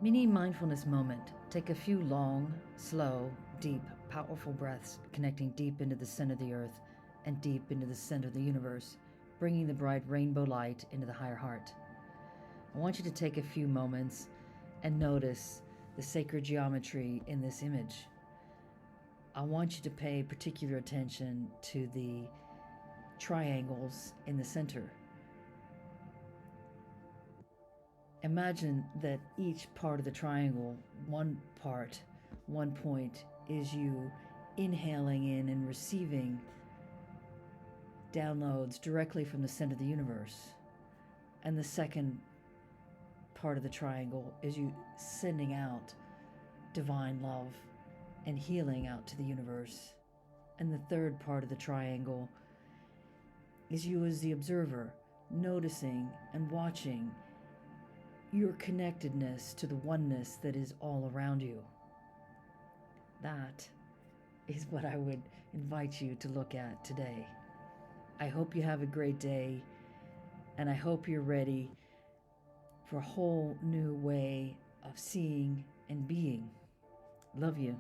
Mini mindfulness moment. Take a few long, slow, deep, powerful breaths, connecting deep into the center of the earth and deep into the center of the universe, bringing the bright rainbow light into the higher heart. I want you to take a few moments and notice the sacred geometry in this image. I want you to pay particular attention to the triangles in the center. Imagine that each part of the triangle, one point, is you inhaling in and receiving downloads directly from the center of the universe. And the second part of the triangle is you sending out divine love and healing out to the universe. And the third part of the triangle is you as the observer, noticing and watching your connectedness to the oneness that is all around you. That is what I would invite you to look at today. I hope you have a great day, and I hope you're ready for a whole new way of seeing and being. Love you.